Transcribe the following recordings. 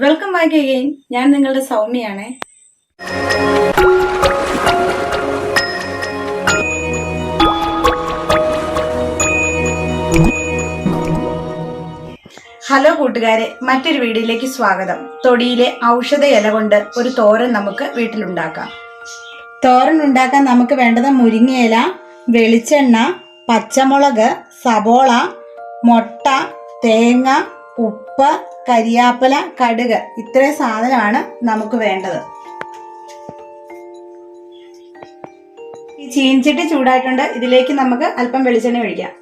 Welcome back again. ഞാൻ നിങ്ങളുടെ സൗമ്യയാണേ. Hello കൂട്ടുകാരെ, മറ്റൊരു വീഡിയോയിലേക്ക് സ്വാഗതം. തൊടിയിലെ ഔഷധ ഇല കൊണ്ട് ഒരു തോരൻ നമുക്ക് വീട്ടിലുണ്ടാക്കാം. തോരൻ ഉണ്ടാക്കാൻ നമുക്ക് വേണ്ടത് മുരിങ്ങയില, വെളിച്ചെണ്ണ, പച്ചമുളക്, സബോള, മുട്ട, തേങ്ങ, ഉപ്പ്, കരിയാപ്പല, കടുക്. ഇത്രയും സാധനമാണ് നമുക്ക് വേണ്ടത്. ഈ ചീൻചട്ടി ചൂടായിട്ടുണ്ട്. ഇതിലേക്ക് നമുക്ക് അല്പം വെളിച്ചെണ്ണ ഒഴിക്കാം.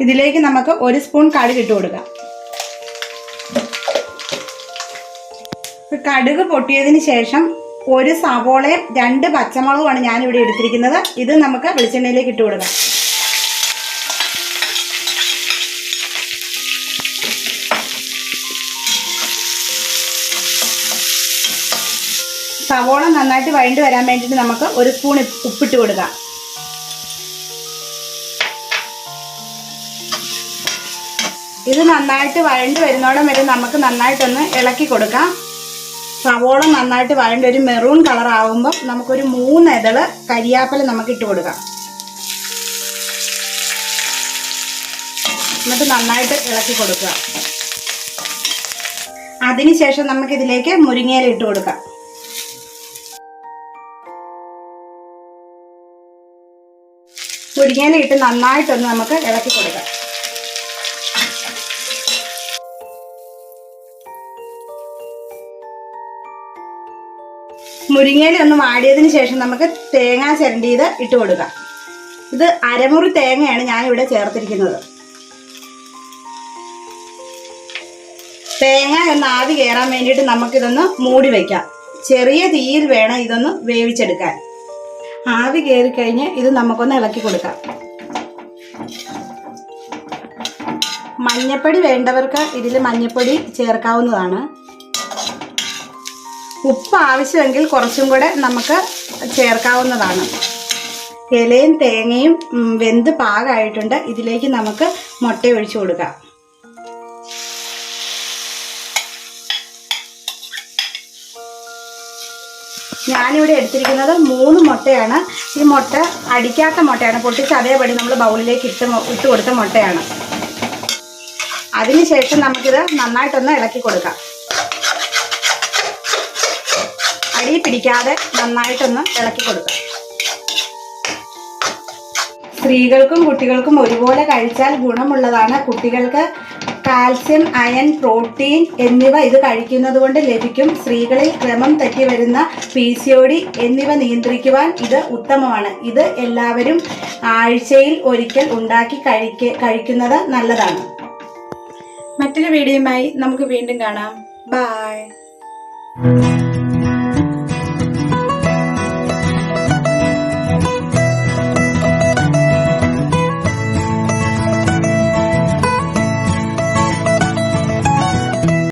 ഇതിലേക്ക് നമുക്ക് 1 സ്പൂൺ കടുക് ഇട്ട് കൊടുക്കാം. കടുക് പൊട്ടിയതിന് ശേഷം 1 സവോളയും 2 പച്ചമുളകുമാണ് ഞാനിവിടെ എടുത്തിരിക്കുന്നത്. ഇത് നമുക്ക് വെളിച്ചെണ്ണയിലേക്ക് ഇട്ട് കൊടുക്കാം. സവോള നന്നായിട്ട് വഴണ്ട് വരാൻ വേണ്ടിയിട്ട് നമുക്ക് 1 സ്പൂൺ ഉപ്പിട്ട് കൊടുക്കാം. ഇത് നന്നായിട്ട് വഴണ്ട് വരുന്നോടം വരെ നമുക്ക് നന്നായിട്ടൊന്ന് ഇളക്കി കൊടുക്കാം. സവോള നന്നായിട്ട് വഴണ്ട് ഒരു മെറൂൺ കളർ ആകുമ്പോൾ നമുക്കൊരു 3 ഇതള് കരിയാപ്പല നമുക്ക് ഇട്ട് കൊടുക്കാം. എന്നിട്ട് നന്നായിട്ട് ഇളക്കി കൊടുക്കുക. അതിനുശേഷം നമുക്കിതിലേക്ക് മുരിങ്ങയില ഇട്ട് കൊടുക്കാം. മുരിങ്ങയില ഇട്ട് നന്നായിട്ടൊന്ന് നമുക്ക് ഇളക്കി കൊടുക്കാം. മുരിങ്ങയില ഒന്ന് വാടിയതിന് ശേഷം നമുക്ക് തേങ്ങ ചിരണ്ടിയത് ഇട്ട് കൊടുക്കാം. ഇത് അരമുറി തേങ്ങയാണ് ഞാനിവിടെ ചേർത്തിരിക്കുന്നത്. തേങ്ങ ഒന്ന് ആവി കയറാൻ വേണ്ടിയിട്ട് നമുക്കിതൊന്ന് മൂടി വയ്ക്കാം. ചെറിയ തീയിൽ വേണം ഇതൊന്ന് വേവിച്ചെടുക്കാൻ. ആവി കയറി കഴിഞ്ഞ് ഇത് നമുക്കൊന്ന് ഇളക്കി കൊടുക്കാം. മഞ്ഞപ്പൊടി വേണ്ടവർക്ക് ഇതിൽ മഞ്ഞപ്പൊടി ചേർക്കാവുന്നതാണ്. ഉപ്പ് ആവശ്യമെങ്കിൽ കുറച്ചും കൂടെ നമുക്ക് ചേർക്കാവുന്നതാണ്. ഇലയും തേങ്ങയും വെന്ത് പാകമായിട്ടുണ്ട്. ഇതിലേക്ക് നമുക്ക് മുട്ട ഒഴിച്ചു കൊടുക്കാം. ഞാനിവിടെ എടുത്തിരിക്കുന്നത് 3 മുട്ടയാണ്. ഈ മുട്ട അടിക്കാത്ത മുട്ടയാണ്. പൊട്ടിച്ച് അതേപടി നമ്മൾ ബൗളിലേക്ക് ഇട്ട് കൊടുത്ത മുട്ടയാണ്. അതിനുശേഷം നമുക്കിത് നന്നായിട്ടൊന്ന് ഇളക്കി കൊടുക്കാം. അടി പിടിക്കാതെ നന്നായിട്ടൊന്ന് ഇളക്കി കൊടുക്കാം. സ്ത്രീകൾക്കും കുട്ടികൾക്കും ഒരുപോലെ കഴിച്ചാൽ ഗുണമുള്ളതാണ്. കുട്ടികൾക്ക് കാൽസ്യം, അയൺ, പ്രോട്ടീൻ എന്നിവ ഇത് കഴിക്കുന്നത് കൊണ്ട് ലഭിക്കും. സ്ത്രീകളിൽ ക്രമം തെറ്റി വരുന്ന PCOD എന്നിവ നിയന്ത്രിക്കുവാൻ ഇത് ഉത്തമമാണ്. ഇത് എല്ലാവരും ആഴ്ചയിൽ ഒരിക്കൽ ഉണ്ടാക്കി കഴിക്കുന്നത് നല്ലതാണ്. മറ്റൊരു വീഡിയോയുമായി നമുക്ക് വീണ്ടും കാണാം. ബൈ.